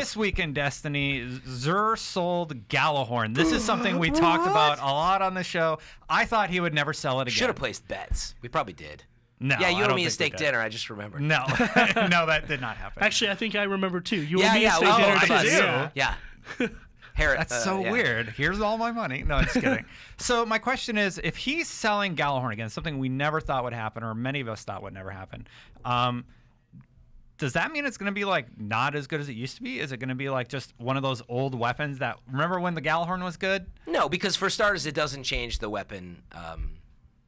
This week in Destiny, Xur sold Gjallarhorn. This is something we talked about a lot on the show. I thought he would never sell it again. Should have placed bets. We probably did. No, yeah, you I owe don't me a think steak we did. dinner. I just remembered. No, no, that did not happen. Actually, I think I remember too. You Yeah, owe me yeah, a we steak did. dinner I too. did. Yeah. Yeah. That's so weird. Here's all my money. No, just kidding. So my question is, if he's selling Gjallarhorn again, something we never thought would happen, or many of us thought would never happen, does that mean it's going to be like not as good as it used to be? Is it going to be like just one of those old weapons that remember when the Gjallarhorn was good? No, because for starters, it doesn't change the weapon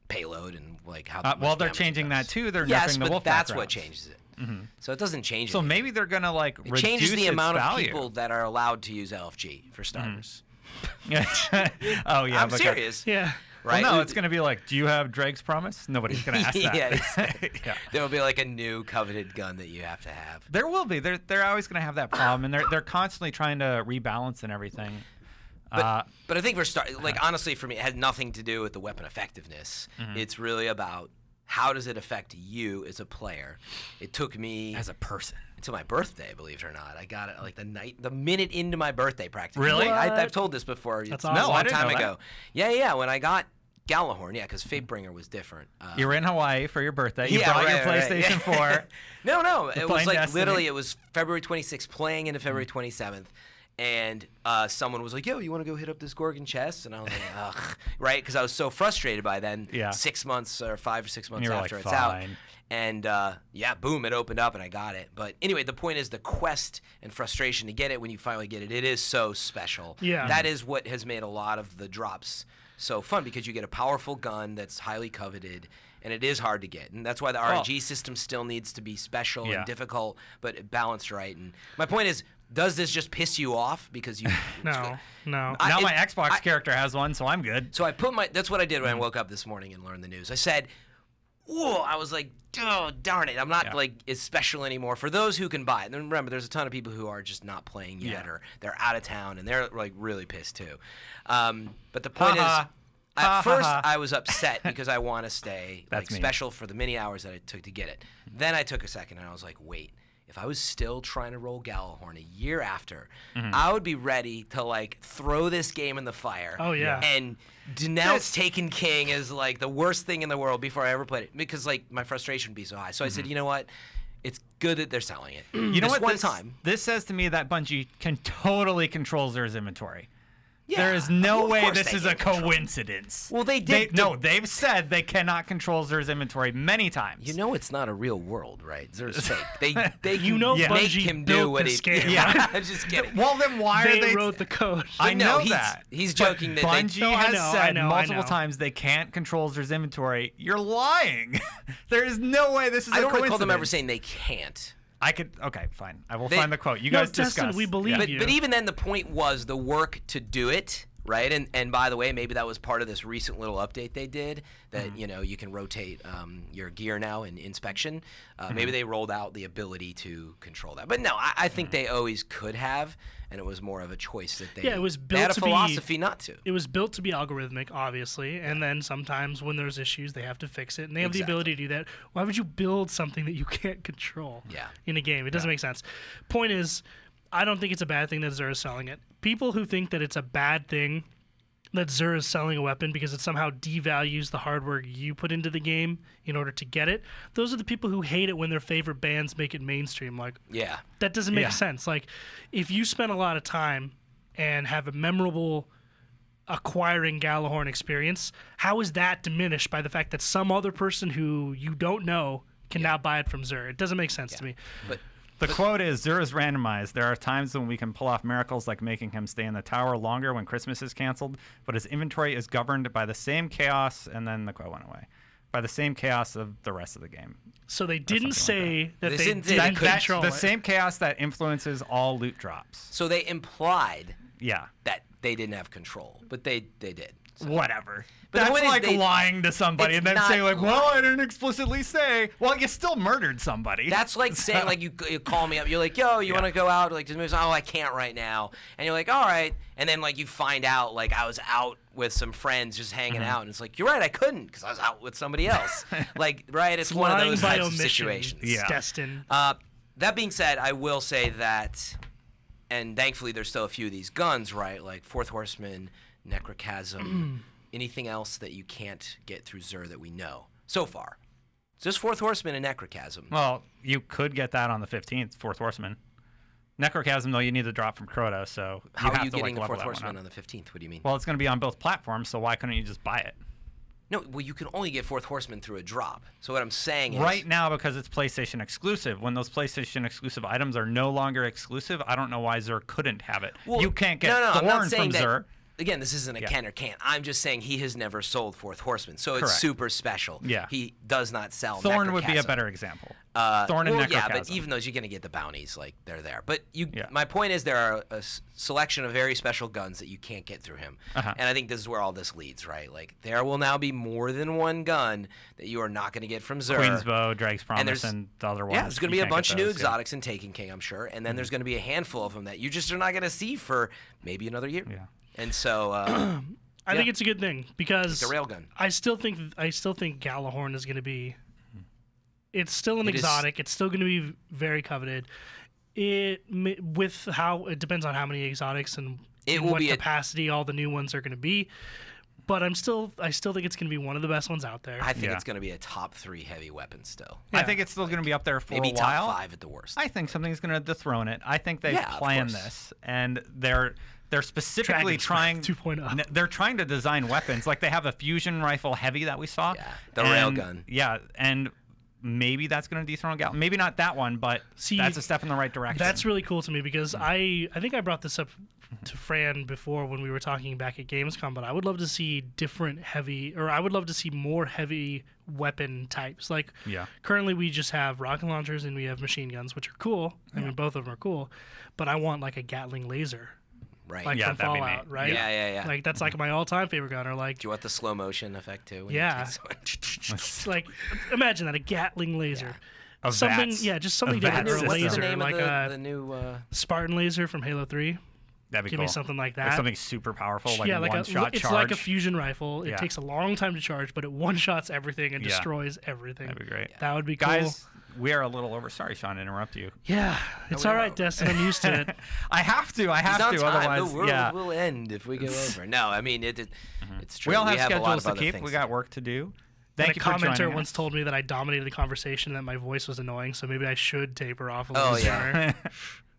payload and like how. Well, they're changing that too. They're yes, nerfing the but wolf that's backgrounds. what changes it. So it doesn't change. So anything. maybe they're going to like It reduce changes the its amount of value. people that are allowed to use LFG for starters. Oh yeah, I'm serious. Yeah. Right? Well, no, it's going to be like, do you have Drake's Promise? Nobody's going to ask that. Yeah, exactly. Yeah. There will be like a new coveted gun that you have to have. There will be. They're always going to have that problem, and they're constantly trying to rebalance and everything. But I think honestly, for me, it has nothing to do with the weapon effectiveness. It's really about how does it affect you as a player. It took me As a person. until my birthday, believe it or not. I got it like the minute into my birthday, practically. Really? I've told this before. That's It's awesome. a long I didn't time know ago. Yeah. When I got Gjallarhorn, because Fatebringer was different. You were in Hawaii for your birthday. You Yeah, brought your right, PlayStation 4. No. It was playing like Destiny. literally, it was February 26th, playing into February 27th. And someone was like, yo, you want to go hit up this Gorgon chest? And I was like, ugh. Right? Because I was so frustrated by then. Yeah. 6 months or 5 or 6 months you were after like, it's out. fine. And yeah, boom, it opened up and I got it. But anyway, the point is the quest and frustration to get it when you finally get it. It is so special. Yeah. That is what has made a lot of the drops so fun, because you get a powerful gun that's highly coveted, and it is hard to get. And that's why the RNG system still needs to be special Yeah. and difficult, but balanced right. And my point is, does this just piss you off because you? No. Now my Xbox character has one, so I'm good. So I put that's what I did when I woke up this morning and learned the news. I said, whoa, I was like, oh, darn it. I'm not like as special anymore for those who can buy it. And remember, there's a ton of people who are just not playing yet, or they're out of town and they're like really pissed too. But the point is, at first I was upset because I want to stay like special for the many hours that it took to get it. Then I took a second and I was like, wait. If I was still trying to roll Gjallarhorn a year after, I would be ready to like throw this game in the fire. Oh, yeah. And denounce Taken King as like the worst thing in the world before I ever played it, because like my frustration would be so high. So I said, you know what? It's good that they're selling it. You know what? One time. This says to me that Bungie can totally control Xur's inventory. Yeah. There is no Of way course this they is a can control it. coincidence. Well, they did. No, they've said they cannot control Xur's inventory many times. You know it's not a real world, right? Xur's fake. They Bungie make him built do what the he. scam. Yeah, I'm just kidding. Well, then why are They they? wrote the code. I No, know that. he's But joking that Bungie No, I has know, said I know. multiple times they can't control Xur's inventory. You're lying. There is no way this is I a don't coincidence. recall them ever saying they can't. I could. Okay, fine. I will find the quote. You No, guys Destin, discuss. we believe Yeah. you. But even then, the point was the work to do it, right? And by the way, maybe that was part of this recent little update they did that you can rotate your gear now in inspection. Maybe they rolled out the ability to control that. But no, I think they always could have, and it was more of a choice that they. Yeah, it was they built had a to philosophy not to. It was built to be algorithmic, obviously, and then sometimes when there's issues, they have to fix it, and they have the ability to do that. Why would you build something that you can't control in a game? It doesn't make sense. Point is, I don't think it's a bad thing that Xur is selling it. People who think that it's a bad thing that Xur is selling a weapon because it somehow devalues the hard work you put into the game in order to get it, those are the people who hate it when their favorite bands make it mainstream. Like, that doesn't make sense. Like, if you spend a lot of time and have a memorable acquiring Gjallarhorn experience, how is that diminished by the fact that some other person who you don't know can now buy it from Xur? It doesn't make sense to me. But The quote is, Xur is randomized. There are times when we can pull off miracles like making him stay in the tower longer when Christmas is canceled, but his inventory is governed by the same chaos, and then the quote went away, by the same chaos of the rest of the game. So they didn't say that they didn't didn't control the it. same chaos that influences all loot drops. so they implied Yeah. that they didn't have control, but they did. So. Whatever. But the That's point is like they- lying to somebody it's and then not saying, like, well, lying. I didn't explicitly say. Well, you still murdered somebody. That's like saying, like, you call me up. You're like, yo, you want to go out? Like, oh, I can't right now. And you're like, all right. And then, like, you find out, like, I was out with some friends just hanging out. And it's like, you're right, I couldn't because I was out with somebody else. Like, right? It's one of Lying those by types of omission. situations. Yeah. Destin. That being said, I will say that and thankfully there's still a few of these guns, right? Like Fourth Horseman, Necrochasm, anything else that you can't get through Xur that we know so far. It's just Fourth Horseman and Necrochasm. Well, you could get that on the 15th, Fourth Horseman. Necrochasm, though, you need to drop from Crota, so how are you getting the Fourth Horseman on the 15th? What do you mean? Well, it's going to be on both platforms, so why couldn't you just buy it? No, well, you can only get Fourth Horseman through a drop. So what I'm saying is... Right now, because it's PlayStation exclusive, when those PlayStation exclusive items are no longer exclusive, I don't know why Xur couldn't have it. Well, you can't get Thorn from Xur. Again, this isn't a can or can't. I'm just saying he has never sold Fourth Horseman, so it's super special. Yeah. He does not sell Thorn would be a better example. Thorn and Necrochasm. Yeah, but even those, you're going to get the bounties, like, they're there. But my point is there are a selection of very special guns that you can't get through him. And I think this is where all this leads, right? Like, there will now be more than one gun that you are not going to get from Xur. Queen's Bow, Drake's Promise, and the other ones. Yeah, there's going to be a bunch of new exotics in Taken King, I'm sure. And then there's going to be a handful of them that you just are not going to see for maybe another year. Yeah. And so I think it's a good thing because it's a railgun. I still think Gjallarhorn is going to be. It's still an exotic. It's still going to be very coveted. It depends on how many exotics and what capacity all the new ones are going to be. But I still think it's going to be one of the best ones out there. I think it's going to be a top 3 heavy weapon still. Yeah. I think it's still going to be up there for maybe a while. Top 5 at the worst. I think something's going to dethrone it. I think they've planned this, and they're specifically trying. 2.0. They're trying to design weapons like they have a fusion rifle heavy that we saw. Yeah, the railgun. Yeah, and maybe that's going to dethrone Gal. Maybe not that one, but that's a step in the right direction. That's really cool to me because I think I brought this up to Fran before when we were talking back at Gamescom, but I would love to see I would love to see more heavy weapon types. Like, currently we just have rocket launchers and we have machine guns, which are cool. I mean, both of them are cool, but I want like a Gatling laser. Right. Like from Fallout, right? Yeah. Like that's like my all-time favorite gun. Or like, do you want the slow motion effect too? Like imagine that, a Gatling laser. Of something, VATS. Just something different. What's laser, the name like of the new Spartan laser from Halo 3. That'd be Give cool. me something like that. Like something super powerful, like one-shot charge. It's like a fusion rifle. It takes a long time to charge, but it one-shots everything and destroys everything. That'd be great. That would be cool. Guys, we are a little over. Sorry, Sean, to interrupt you. Yeah, it's all right, Destin. I'm used to it. I have to. Otherwise, the world will end if we go over. No, I mean it's true. We all have a lot schedules of to keep. things We got work to do. Thank you for joining us. A commenter once told me that I dominated the conversation and that my voice was annoying, so maybe I should taper off a little sooner.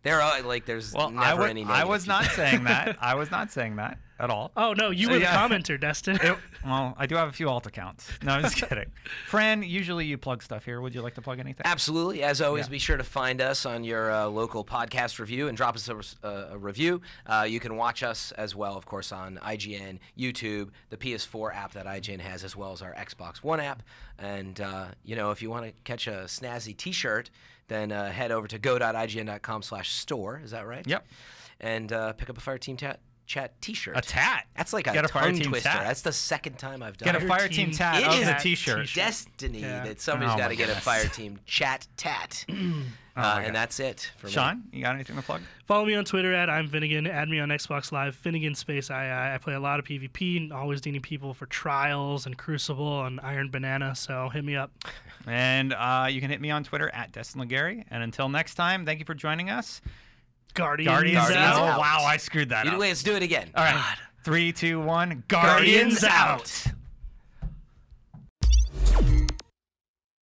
There's never any negative I was not saying that. I was not saying that at all. Oh, no, you were the commenter, Destin. Well, I do have a few alt accounts. No, I'm just kidding. Fran, usually you plug stuff here. Would you like to plug anything? Absolutely. As always, be sure to find us on your local podcast review and drop us a review. You can watch us as well, of course, on IGN, YouTube, the PS4 app that IGN has, as well as our Xbox One app. And, if you want to catch a snazzy T-shirt, then head over to go.ign.com/store. Is that right? Yep. And pick up a Fireteam Chat T-shirt. A tat. That's like a tongue twister. That's the second time I've done it. Get a Fireteam tat of the T-shirt. Destiny that somebody's got to get a Fireteam Chat tat. And that's it for me. Sean, you got anything to plug? Follow me on Twitter at I'm Finnegan. Add me on Xbox Live, Finnegan Space II. I play a lot of PvP and always needing people for Trials and Crucible and Iron Banana, so hit me up. And you can hit me on Twitter at Destin Legary. And until next time, thank you for joining us. Guardians out. out. Oh, wow, I screwed that up. Let's do it again. All right. 3, 2, 1. Guardians out.